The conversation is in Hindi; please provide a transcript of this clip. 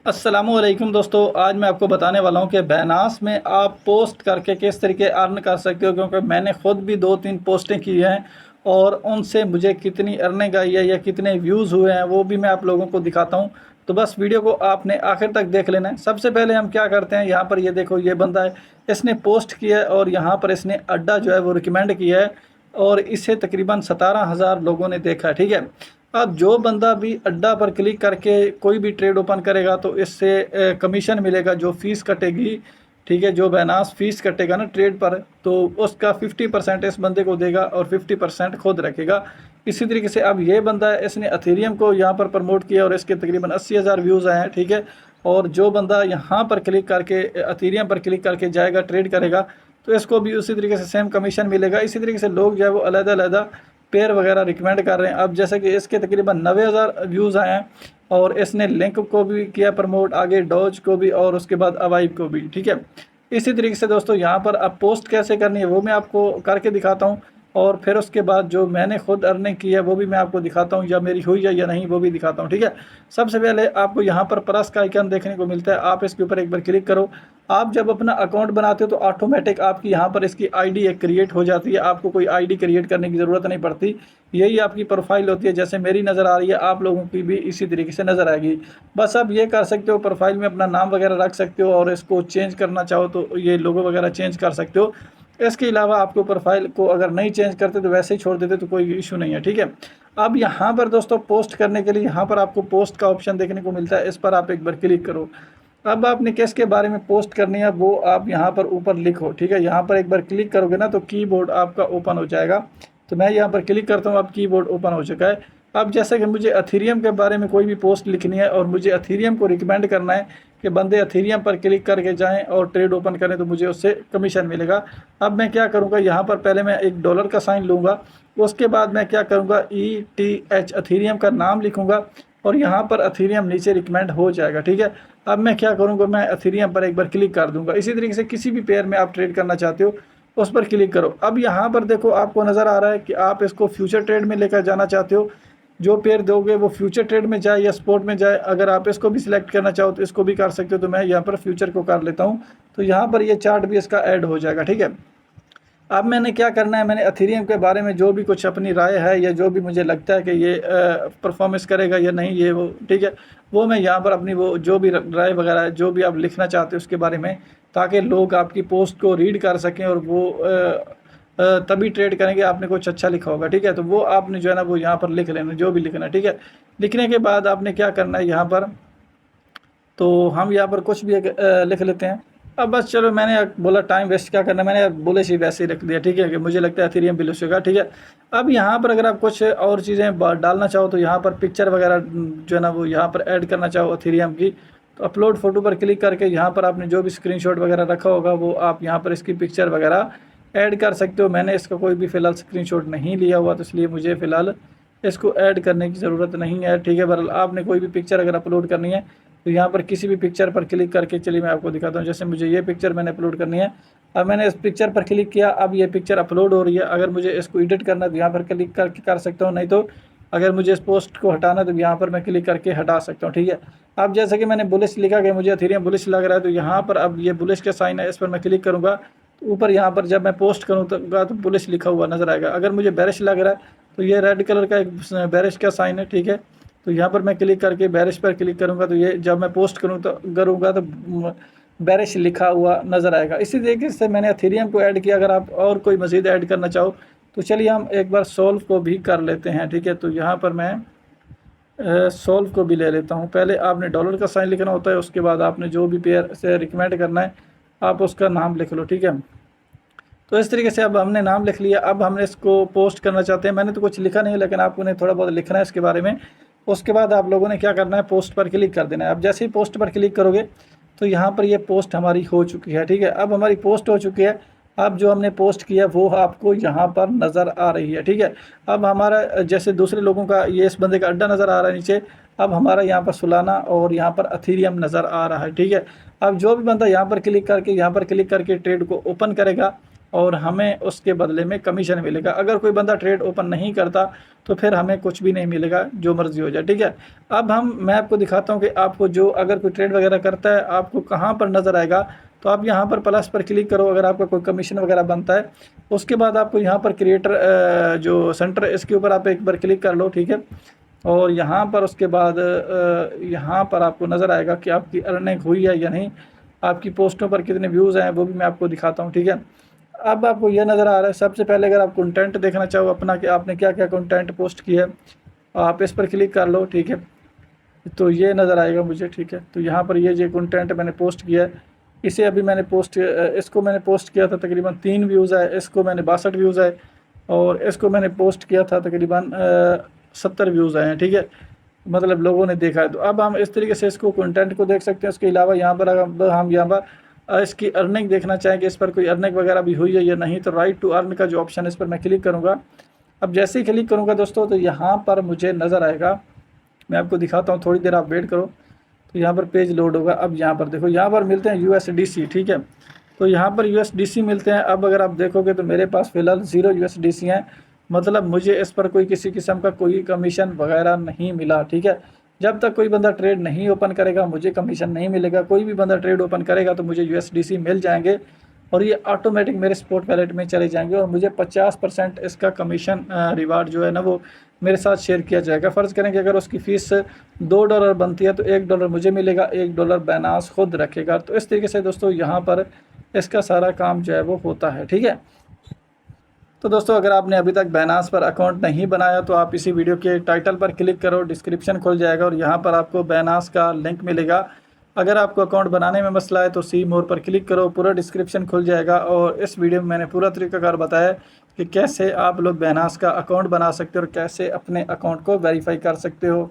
अस्सलामुअलैकुम दोस्तों, आज मैं आपको बताने वाला हूं कि बैनास में आप पोस्ट करके किस तरीके अर्न कर सकते हो। क्योंकि मैंने ख़ुद भी 2-3 पोस्टें की हैं और उनसे मुझे कितनी अर्निंग आई है या कितने व्यूज़ हुए हैं वो भी मैं आप लोगों को दिखाता हूं। तो बस वीडियो को आपने आखिर तक देख लेना है। सबसे पहले हम क्या करते हैं, यहाँ पर ये देखो, ये बंदा है, इसने पोस्ट किया है और यहाँ पर इसने अड्डा जो है वो रिकमेंड किया है और इसे तकरीबन 17,000 लोगों ने देखा है। ठीक है, अब जो बंदा भी अड्डा पर क्लिक करके कोई भी ट्रेड ओपन करेगा तो इससे कमीशन मिलेगा, जो फ़ीस कटेगी। ठीक है, जो बैनास फ़ीस कटेगा ना ट्रेड पर, तो उसका 50% इस बंदे को देगा और 50% खुद रखेगा। इसी तरीके से अब ये बंदा है, इसने अथेरियम को यहाँ पर प्रमोट किया और इसके तकरीबन 80,000 व्यूज़ आए हैं। ठीक है, और जो बंदा यहाँ पर क्लिक करके अथेरियम पर क्लिक करके जाएगा, ट्रेड करेगा, तो इसको भी उसी तरीके से सेम कमीशन मिलेगा। इसी तरीके से लोग जो है वो अलग-अलग पेयर वगैरह रिकमेंड कर रहे हैं। अब जैसे कि इसके तकरीबन 90,000 व्यूज़ आए हैं और इसने लिंक को भी किया प्रमोट, आगे डॉज को भी और उसके बाद अवाइब को भी। ठीक है, इसी तरीके से दोस्तों यहाँ पर अब पोस्ट कैसे करनी है वो मैं आपको करके दिखाता हूँ और फिर उसके बाद जो मैंने खुद अर्निंग की है वो भी मैं आपको दिखाता हूँ, या मेरी हुई है या नहीं वो भी दिखाता हूँ। ठीक है, सबसे पहले आपको यहाँ पर प्लस का आइकन देखने को मिलता है, आप इसके ऊपर एक बार क्लिक करो। आप जब अपना अकाउंट बनाते हो तो ऑटोमेटिक आपकी यहाँ पर इसकी आईडी एक क्रिएट हो जाती है, आपको कोई आईडी क्रिएट करने की ज़रूरत नहीं पड़ती। यही आपकी प्रोफाइल होती है, जैसे मेरी नज़र आ रही है आप लोगों की भी इसी तरीके से नज़र आएगी। बस आप ये कर सकते हो, प्रोफाइल में अपना नाम वगैरह रख सकते हो और इसको चेंज करना चाहो तो ये लोगो वगैरह चेंज कर सकते हो। इसके अलावा आपको प्रोफाइल को अगर नहीं चेंज करते तो वैसे ही छोड़ देते तो कोई इशू नहीं है। ठीक है, अब यहाँ पर दोस्तों पोस्ट करने के लिए यहाँ पर आपको पोस्ट का ऑप्शन देखने को मिलता है, इस पर आप एक बार क्लिक करो। अब आपने किसके बारे में पोस्ट करनी है वो आप यहाँ पर ऊपर लिखो। ठीक है, यहाँ पर एक बार क्लिक करोगे ना तो कीबोर्ड आपका ओपन हो जाएगा। तो मैं यहाँ पर क्लिक करता हूँ, अब कीबोर्ड ओपन हो चुका है। अब जैसे कि मुझे अथेरियम के बारे में कोई भी पोस्ट लिखनी है और मुझे अथेरियम को रिकमेंड करना है कि बंदे अथेरियम पर क्लिक करके जाएं और ट्रेड ओपन करें तो मुझे उससे कमीशन मिलेगा। अब मैं क्या करूँगा, यहाँ पर पहले मैं $1 का साइन लूँगा, उसके बाद मैं क्या करूँगा, ETH अथेरियम का नाम लिखूँगा और यहाँ पर अथेरियम नीचे रिकमेंड हो जाएगा। ठीक है, अब मैं क्या करूँगा, मैं अथेरियम पर एक बार क्लिक कर दूँगा। इसी तरीके से किसी भी पेयर में आप ट्रेड करना चाहते हो उस पर क्लिक करो। अब यहाँ पर देखो आपको नज़र आ रहा है कि आप इसको फ्यूचर ट्रेड में लेकर जाना चाहते हो, जो पेयर दोगे वो फ्यूचर ट्रेड में जाए या स्पॉट में जाए। अगर आप इसको भी सिलेक्ट करना चाहो तो इसको भी कर सकते हो, तो मैं यहाँ पर फ्यूचर को कर लेता हूँ, तो यहाँ पर ये चार्ट भी इसका ऐड हो जाएगा। ठीक है, अब मैंने क्या करना है, मैंने अथेरियम के बारे में जो भी कुछ अपनी राय है या जो भी मुझे लगता है कि ये परफॉर्मेंस करेगा या नहीं ये वो, ठीक है, वो मैं यहाँ पर अपनी वो जो भी राय वगैरह है, जो भी आप लिखना चाहते हो उसके बारे में, ताकि लोग आपकी पोस्ट को रीड कर सकें और वो तभी ट्रेड करेंगे आपने कुछ अच्छा लिखा होगा। ठीक है, तो वो आपने जो है ना वो यहाँ पर लिख लेना जो भी लिखना है। ठीक है, लिखने के बाद आपने क्या करना है यहाँ पर, तो हम यहाँ पर कुछ भी एक लिख लेते हैं। अब बस चलो, मैंने बोला टाइम वेस्ट क्या करना, मैंने बुलिश ही वैसे ही रख दिया। ठीक है, कि मुझे लगता है एथेरियम बुलिश होगा। ठीक है, अब यहाँ पर अगर आप कुछ और चीज़ें डालना चाहो तो यहाँ पर पिक्चर वगैरह जो है ना वो यहाँ पर ऐड करना चाहो एथेरियम की, तो अपलोड फ़ोटो पर क्लिक करके यहाँ पर आपने जो भी स्क्रीनशॉट वगैरह रखा होगा वो आप यहाँ पर इसकी पिक्चर वगैरह ऐड कर सकते हो। मैंने इसका कोई भी फ़िलहाल स्क्रीनशॉट नहीं लिया हुआ, तो इसलिए मुझे फ़िलहाल इसको ऐड करने की ज़रूरत नहीं है। ठीक है, बहरहाल आपने कोई भी पिक्चर अगर अपलोड करनी है तो यहाँ पर किसी भी पिक्चर पर क्लिक करके, चलिए मैं आपको दिखाता हूँ। जैसे मुझे ये पिक्चर मैंने अपलोड करनी है, अब मैंने इस पिक्चर पर क्लिक किया, अब ये पिक्चर अपलोड हो रही है। अगर मुझे इसको एडिट करना है तो यहाँ पर क्लिक करके कर सकता हूँ, नहीं तो अगर मुझे इस पोस्ट को हटाना है तो यहाँ पर मैं क्लिक करके हटा सकता हूँ। ठीक है, अब जैसे कि मैंने बुलिश लिखा कि मुझे एथेरियम बुलिश लग रहा है, तो यहाँ पर अब ये बुलिश का साइन है, इस पर मैं क्लिक करूँगा तो ऊपर यहाँ पर जब मैं पोस्ट करूँ तो बुलिश लिखा हुआ नज़र आएगा। अगर मुझे बेरिश लग रहा है तो ये रेड कलर का एक बेरिश का साइन है। ठीक है, तो यहाँ पर मैं क्लिक करके बेरिश पर क्लिक करूँगा तो ये जब मैं पोस्ट करूँगा तो बेरिश लिखा हुआ नज़र आएगा। इसी तरीके से मैंने एथेरियम को ऐड किया। अगर आप और कोई मज़ीद ऐड करना चाहो तो चलिए हम एक बार सोल्व को भी कर लेते हैं। ठीक है, तो यहाँ पर मैं सोल्व को भी ले लेता हूँ। पहले आपने $का साइन लिखना होता है, उसके बाद आपने जो भी पेयर से रिकमेंड करना है आप उसका नाम लिख लो। ठीक है, तो इस तरीके से अब हमने नाम लिख लिया। अब हमने इसको पोस्ट करना चाहते हैं, मैंने तो कुछ लिखा नहीं, लेकिन आपको ने थोड़ा बहुत लिखना है इसके बारे में। उसके बाद आप लोगों ने क्या करना है, पोस्ट पर क्लिक कर देना है। अब जैसे ही पोस्ट पर क्लिक करोगे तो यहाँ पर ये पोस्ट हमारी हो चुकी है। ठीक है, अब हमारी पोस्ट हो चुकी है। अब जो हमने पोस्ट किया वो आपको यहाँ पर नज़र आ रही है। ठीक है, अब हमारा जैसे दूसरे लोगों का ये इस बंदे का अड्डा नज़र आ रहा है नीचे, अब हमारा यहाँ पर सुलाना और यहाँ पर अथेरियम नज़र आ रहा है। ठीक है, अब जो भी बंदा यहाँ पर क्लिक करके ट्रेड को ओपन करेगा और हमें उसके बदले में कमीशन मिलेगा। अगर कोई बंदा ट्रेड ओपन नहीं करता तो फिर हमें कुछ भी नहीं मिलेगा, जो मर्ज़ी हो जाए, ठीक है। अब मैं आपको दिखाता हूँ कि आपको जो अगर कोई ट्रेड वगैरह करता है आपको कहाँ पर नज़र आएगा। तो आप यहाँ पर प्लस पर क्लिक करो अगर आपका कोई कमीशन वगैरह बनता है। उसके बाद आपको यहाँ पर क्रिएटर जो सेंटर इसके ऊपर आप एक बार क्लिक कर लो, ठीक है। और यहाँ पर उसके बाद यहाँ पर आपको नज़र आएगा कि आपकी अर्निंग हुई है या नहीं, आपकी पोस्टों पर कितने व्यूज़ हैं वो भी मैं आपको दिखाता हूँ, ठीक है। अब आपको यह नज़र आ रहा है, सबसे पहले अगर आप कंटेंट देखना चाहो अपना कि आपने क्या क्या कंटेंट पोस्ट किया है, आप इस पर क्लिक कर लो, ठीक है। तो ये नज़र आएगा मुझे, ठीक है। तो यहाँ पर ये जो कंटेंट मैंने पोस्ट किया है, इसे अभी मैंने इसको मैंने पोस्ट किया था तकरीबन 3 व्यूज़ है, इसको मैंने 62 व्यूज़ है, और इसको मैंने पोस्ट किया था तकरीबन 70 व्यूज़ आए हैं, ठीक है। मतलब लोगों ने देखा है। तो अब हम इस तरीके से इसको कंटेंट को देख सकते हैं। उसके अलावा यहाँ पर अगर हम यहाँ पर इसकी अर्निंग देखना चाहें कि इस पर कोई अर्निंग वगैरह भी हुई है या नहीं, तो राइट टू अर्न का जो ऑप्शन है इस पर मैं क्लिक करूँगा। अब जैसे ही क्लिक करूँगा दोस्तों तो यहाँ पर मुझे नज़र आएगा, मैं आपको दिखाता हूँ, थोड़ी देर आप वेट करो। तो यहाँ पर पेज लोड होगा। अब यहाँ पर देखो, यहाँ पर मिलते हैं USDC, ठीक है। तो यहाँ पर USDC मिलते हैं। अब अगर आप देखोगे तो मेरे पास फ़िलहाल 0 USDC हैं, मतलब मुझे इस पर कोई किसी किस्म का कोई कमीशन वगैरह नहीं मिला, ठीक है। जब तक कोई बंदा ट्रेड नहीं ओपन करेगा मुझे कमीशन नहीं मिलेगा। कोई भी बंदा ट्रेड ओपन करेगा तो मुझे USDC मिल जाएंगे और ये ऑटोमेटिक मेरे स्पॉट वैलेट में चले जाएंगे और मुझे 50% इसका कमीशन रिवार्ड जो है ना वो मेरे साथ शेयर किया जाएगा। फ़र्ज़ करें कि अगर उसकी फ़ीस $2 बनती है तो $1 मुझे मिलेगा, $1 बैनास खुद रखेगा। तो इस तरीके से दोस्तों यहाँ पर इसका सारा काम जो है वो होता है, ठीक है। तो दोस्तों अगर आपने अभी तक बैनास पर अकाउंट नहीं बनाया तो आप इसी वीडियो के टाइटल पर क्लिक करो, डिस्क्रिप्शन खुल जाएगा और यहाँ पर आपको बैनास का लिंक मिलेगा। अगर आपको अकाउंट बनाने में मसला है तो सी मोर पर क्लिक करो, पूरा डिस्क्रिप्शन खुल जाएगा। और इस वीडियो में मैंने पूरा तरीकाकार बताया कि कैसे आप लोग बैनास का अकाउंट बना सकते हो और कैसे अपने अकाउंट को वेरीफाई कर सकते हो।